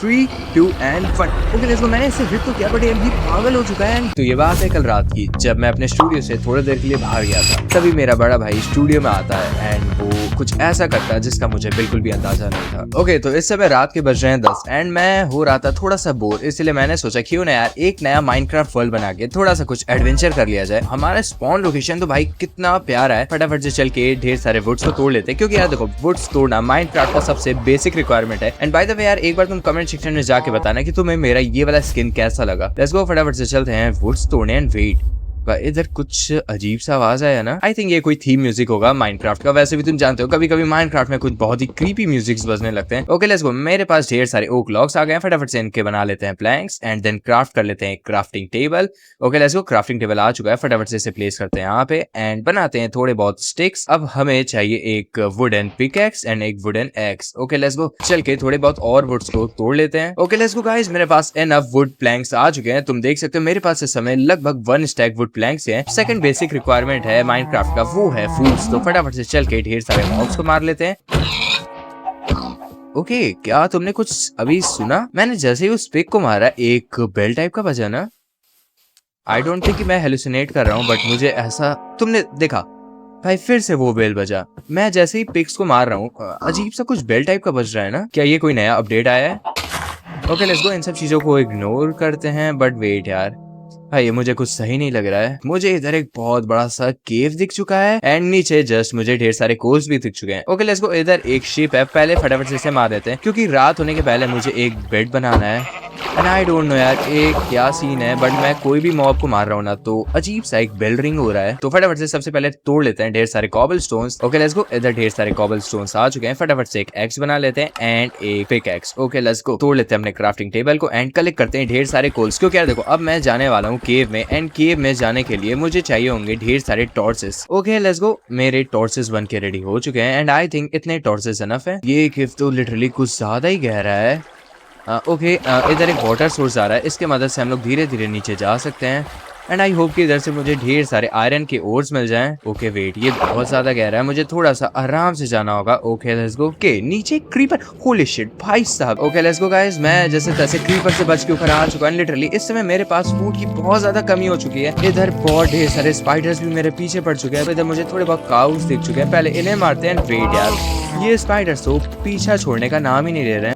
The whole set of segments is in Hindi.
3, 2 एंड 1। ओके लेट्स गो। मैंने इससे हिट तो किया बट ये पागल हो चुका है। तो ये बात है कल रात की, जब मैं अपने स्टूडियो से थोड़ी देर के लिए बाहर गया था। तभी मेरा बड़ा भाई स्टूडियो में आता है एंड वो कुछ ऐसा करता है जिसका मुझे बिल्कुल भी अंदाजा नहीं था। ओके तो इस समय रात के बज रहे हैं 10 एंड मैं हो रहा था थोड़ा सा बोर, इसलिए मैंने सोचा क्यों ना यार एक नया माइनक्राफ्ट वर्ल्ड बना के थोड़ा सा कुछ एडवेंचर कर लिया जाए। हमारा स्पॉन लोकेशन तो भाई कितना प्यारा है, फटाफट से चल के ढेर सारे वुड्स को तोड़ लेते हैं, क्योंकि यार देखो वुड्स तोड़ना माइनक्राफ्ट का सबसे बेसिक रिक्वायरमेंट है। एंड बाय द वे यार एक बार तुम कमेंट सेक्शन में जाके बताना कि तुम्हें मेरा ये वाला स्किन कैसा लगा। लेट्स गो, फटाफट से चलते हैं वुड्स तोड़ने एंड वेट। इधर कुछ अजीब सा आवाज आया ना, आई थिंक ये कोई थीम म्यूजिक होगा माइनक्राफ्ट का। वैसे भी तुम जानते हो कभी कभी माइनक्राफ्ट में कुछ बहुत ही क्रीपी म्यूजिक्स बजने लगते हैं। ओके लेट्स गो, मेरे पास ढेर सारे ओक लॉग्स आ गए हैं, फटाफट से इनके बना लेते हैं प्लैंक्स एंड देन क्राफ्ट कर लेते हैं crafting table. Okay let's go, crafting table आ चुका है, फटाफट से इसे प्लेस करते हैं यहाँ पे एंड बनाते हैं थोड़े बहुत स्टिक्स। अब हमें चाहिए एक वुडन पिकैक्स एंड एक वुडन एक्स। ओके लेट्स गो, चल के थोड़े बहुत और वुड्स को तोड़ लेते हैं। ओके लेट्स गो गाइस, मेरे पास एनफ वुड प्लैंक्स आ चुके हैं। तुम देख सकते हो मेरे पास इस समय लगभग 1 स्टैक वुड प्लैंक्स हैं। बेसिक रिक्वायरमेंट है माइनक्राफ्ट का वो है फूड्स। तो फटाफट से चल के ढेर सारे मॉब्स को मार लेते हैं। ओके क्या तुमने कुछ अभी सुना? मैंने जैसे ही उस पिग को मारा एक बेल टाइप का बजा ना। आई डोंट थिंक कि मैं हेलुसिनेट कर रहा हूँ बट मुझे ऐसा, तुमने देखा भाई फिर से वो बेल बजा। मैं जैसे ही पिग्स को मार रहा हूँ अजीब सा कुछ बेल टाइप का बज रहा है ना। क्या ये कोई नया अपडेट आया है? ओके लेट्स गो, इन सब चीजों को इग्नोर करते हैं। बट वेट यार भाई ये मुझे कुछ सही नहीं लग रहा है। मुझे इधर एक बहुत बड़ा सा केव दिख चुका है एंड नीचे जस्ट मुझे ढेर सारे कोल्स भी दिख चुके हैं। ओके लेट्स गो, इधर एक शिप है, पहले फटाफट से इसे मार देते हैं क्योंकि रात होने के पहले मुझे एक बेड बनाना है। एंड आई डोंट नो यार एक क्या सीन है बट मैं कोई भी मॉब को मार रहा हूँ ना तो अजीब सा एक बेल रिंग हो रहा है। तो फटाफट से सबसे पहले तोड़ लेते हैं ढेर सारे कॉबल स्टोन्स। ओके लेट्स गो, इधर ढेर सारे कॉबल स्टोन्स आ चुके हैं, फटाफट से एक एक्स बना लेते हैं एंड एक pickaxe. Okay let's go, तोड़ लेते हैं अपने क्राफ्टिंग टेबल को एंड कलेक्ट करते हैं ढेर सारे कोल्स, क्योंकि यार देखो अब मैं जाने वाला हूँ केव में एंड केव में जाने के लिए मुझे चाहिए होंगे ढेर सारे टॉर्चेस। ओके लेट्स गो, मेरे टॉर्चेस बन के रेडी हो चुके हैं एंड आई थिंक इतने टॉर्चेस इनफ है। ये केव तो लिटरली कुछ ज्यादा ही गहरा है। ओके इधर एक वाटर सोर्स आ रहा है, इसके मदद से हम लोग धीरे धीरे नीचे जा सकते हैं एंड आई होप कि इधर से मुझे ढेर सारे आयरन के ओर्स मिल जाएं। ओके वेट, ये बहुत ज्यादा गहरा है, मुझे थोड़ा सा आराम से जाना होगा। Okay let's go. ओके नीचे क्रीपर, होली शिट भाई साहब। ओके लेट्स गो गाइस, मैं जैसे तैसे क्रीपर से बच के ऊपर आ चुका हूं। लिटरली इस समय मेरे पास फूड की बहुत ज्यादा कमी हो चुकी है। इधर बहुत ढेर सारे स्पाइडर्स भी मेरे पीछे पड़ चुके हैं। इधर मुझे थोड़े बहुत काउस दिख चुके हैं, पहले इन्हें मारते हैं। वेट यार ये स्पाइडर्स तो पीछा छोड़ने का नाम ही नहीं ले रहे हैं।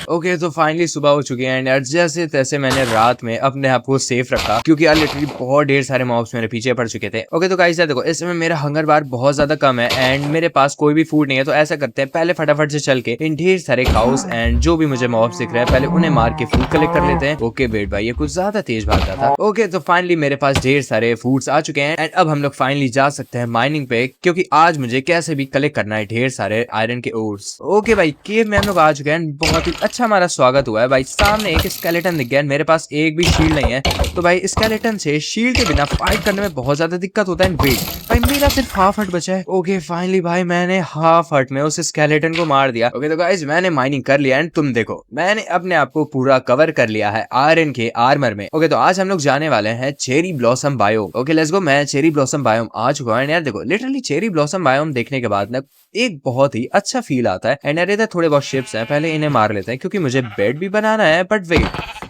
ओके तो फाइनली सुबह हो चुकी है एंड यार जैसे तैसे मैंने रात में अपने आप को सेफ रखा क्योंकि यार लिटरली बहुत ढेर सारे मॉब्स मेरे पीछे पड़ चुके थे। ओके तो गाइस यार देखो इस समय मेरा हंगर बार बहुत ज्यादा कम है एंड मेरे पास कोई भी फूड नहीं है। तो ऐसा करते हैं पहले फटाफट से चल के इन ढेर सारे काउस एंड जो भी मुझे मॉब्स दिख रहे हैं पहले उन्हें मार के फूड कलेक्ट कर लेते हैं। ओके वेट भाई ये कुछ ज्यादा तेज भागता था। ओके तो फाइनली मेरे पास ढेर सारे फूड्स आ चुके हैं एंड अब हम लोग फाइनली जा सकते हैं माइनिंग पे, क्योंकि आज मुझे कैसे भी कलेक्ट करना है ढेर सारे आयरन के ओर्स। ओके भाई केव में हम लोग आ चुके हैं, बहुत ही अच्छा हमारा स्वागत हुआ है भाई। सामने एक स्केलेटन दिख गया, मेरे पास एक भी शील्ड नहीं है तो भाई स्केलेटन से शील्ड के बिना फाइट करने में बहुत ज्यादा दिक्कत होता है। वेट भाई मेरा सिर्फ हाफ हर्ट बचा है। ओके फाइनली भाई मैंने हाफ हर्ट में उस स्केलेटन को मार दिया। ओके तो गाइस मैंने माइनिंग कर लिया एंड तुम देखो मैंने अपने आप को पूरा कवर कर लिया है आयरन के आर्मर में। ओके तो आज हम लोग जाने वाले हैं cherry blossom biome. Okay let's गो, मैं चेरी ब्लॉसम बायोम आ चुका हूं। यार देखो लिटरली चेरी ब्लॉसम बायोम देखने के बाद ना एक बहुत ही अच्छा फील आता है एंड यार इधर थोड़े बहुत शिप्स हैं, पहले इन्हें मार लेते हैं क्योंकि मुझे बेड भी बनाना है। बट वेट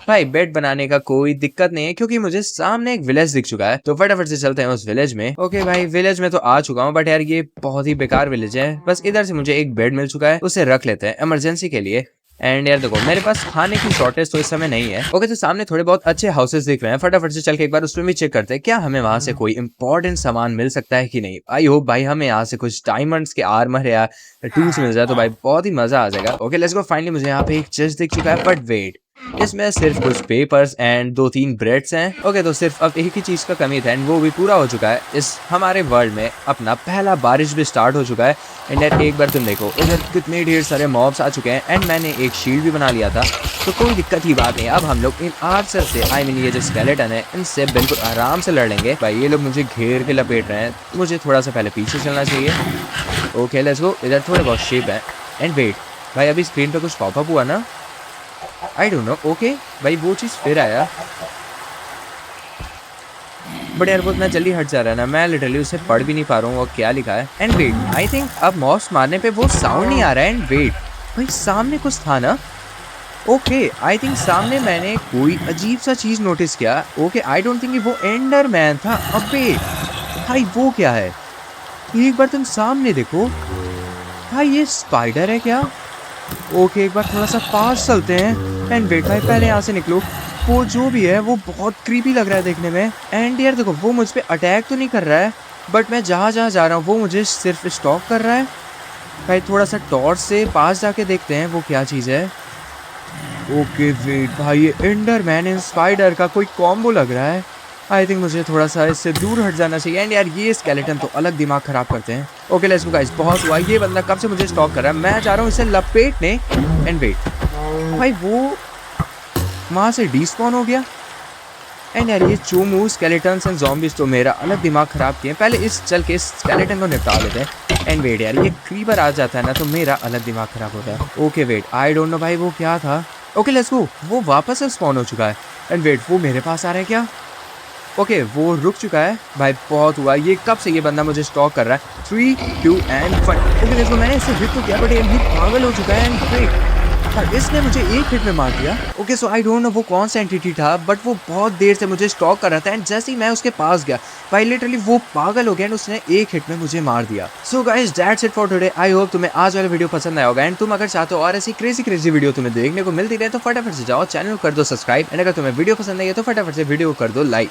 भाई बेड बनाने का कोई दिक्कत नहीं है क्योंकि मुझे सामने एक विलेज दिख चुका है, तो फटाफट से चलते हैं उस विलेज में। ओके भाई विलेज में तो आ चुका हूँ बट यार ये बहुत ही बेकार विलेज है। बस इधर से मुझे एक बेड मिल चुका है, उसे रख लेते हैं इमरजेंसी के लिए। एंड यार देखो मेरे पास खाने की शॉर्टेज तो इस समय नहीं है। ओके तो सामने थोड़े बहुत अच्छे हाउसेस दिख रहे हैं, फटाफट से चल के एक बार उसमें भी चेक करते हैं क्या हमें वहां से कोई इंपॉर्टेंट सामान मिल सकता है कि नहीं। आई होप भाई हमें यहाँ से कुछ डायमंड्स के आर्मर या टूल्स मिल जाए तो भाई बहुत ही मजा आ जाएगा। ओके लेट्स गो, फाइनली मुझे यहाँ पे एक चेस्ट दिख चुका है। बट वेट इसमें सिर्फ कुछ पेपर्स एंड 2-3 ब्रेड्स हैं। ओके तो सिर्फ अब एक ही चीज का कमी था एंड वो भी पूरा हो चुका है। इस हमारे वर्ल्ड में अपना पहला बारिश भी स्टार्ट हो चुका है एंड यार एक बार तुम देखो इधर कितने ढेर सारे मॉब्स आ चुके हैं एंड मैंने एक शील्ड भी बना लिया था तो कोई दिक्कत की बात नहीं। अब हम लोग इन आर्चर से आई मीन ये जो स्केलेटन है इनसे बिल्कुल आराम से लड़ लेंगे। भाई ये लोग मुझे घेर के लपेट रहे हैं, मुझे थोड़ा सा पहले पीछे चलना चाहिए। ओके लेट्स गो, इधर थोड़े बहुत शेप है एंड वेट भाई अभी स्क्रीन पे कुछ पॉपअप हुआ ना, आई डोंट नो। ओके भाई वो चीज फिर आया बट यार वो इतना जल्दी हट जा रहा है ना, मैं लिटरली उसे पढ़ भी नहीं पा रहा हूँ वो क्या लिखा है। एंड वेट आई थिंक अब मॉब्स मारने पे वो साउंड नहीं आ रहा है। एंड वेट भाई सामने कुछ था ना, ओके, आई थिंक सामने मैंने कोई अजीब सा चीज नोटिस किया। ओके, आई डोंट थिंक वो एंडरमैन था। अबे भाई वो क्या है? एक बार तुम सामने देखो भाई, ये स्पाइडर है क्या? ओके, एक बार थोड़ा सा पास चलते हैं एंड वेट भाई, पहले यहाँ से निकलो। वो जो भी है वो बहुत क्रीपी लग रहा है देखने में। एंड यार देखो, वो मुझ पे अटैक तो नहीं कर रहा है, बट मैं जहाँ जहाँ जा रहा हूँ वो मुझे सिर्फ स्टॉक कर रहा है। भाई थोड़ा सा टॉर्च से पास जाके देखते हैं वो क्या चीज़ है। ओके वेट भाई, ये एंडरमैन एंड स्पाइडर का कोई कॉम्बो लग रहा है। आई थिंक मुझे थोड़ा सा इससे दूर हट जाना चाहिए। एंड यार ये स्केलेटन तो अलग दिमाग खराब करते हैं। ओके लेट्स गो गाइस, बहुत हुआ। ये बंदा कब से मुझे स्टॉक कर रहा है, मैं जा रहा हूँ इसे लपेटने। एंड वेट भाई, वो वहाँ से डिस्पॉन हो गया। एंड यार ये चोमू स्केलेटन्स एंड ज़ॉम्बीज तो मेरा अलग दिमाग खराब किए। पहले इस चल के स्केलेटन को निपटा लेते हैं। एंड वेट यार, ये क्रीपर आ जाता है ना तो मेरा अलग दिमाग खराब होता है। Okay wait, I don't know भाई वो क्या था। ओके लेट्स गो, वो वापस से स्पॉन हो चुका है। एंड वेट, वो मेरे पास आ रहा है क्या? ओके वो रुक चुका है। भाई बहुत हुआ, ये कब से ये बंदा मुझे स्टॉक कर रहा है। 3, 2 एंड 1। ओके लेट्स गो, मैंने इससे हिट तो किया बट ये भी पागल हो चुका है। एंड वेट, इसने मुझे एक हिट में मार दिया। Okay so I don't no वो कौन सा एंटिटी था, बट वो बहुत देर से मुझे स्टॉक कर रहा था। एंड जैसे ही मैं उसके पास गया भाई, लिटरली वो पागल हो गया एंड उसने एक हिट में मुझे मार दिया। So guys that's it for today. I hope तुम्हें आज वाला वीडियो पसंद आया होगा। एंड तुम अगर चाहते हो और ऐसी क्रेजी वीडियो तुम्हें देखने को मिलती रहे तो फटाफट से जाओ चैनल कर दो सब्सक्राइब। एंड अगर तुम्हें वीडियो पसंद आई है तो फटाफट से वीडियो कर दो लाइक।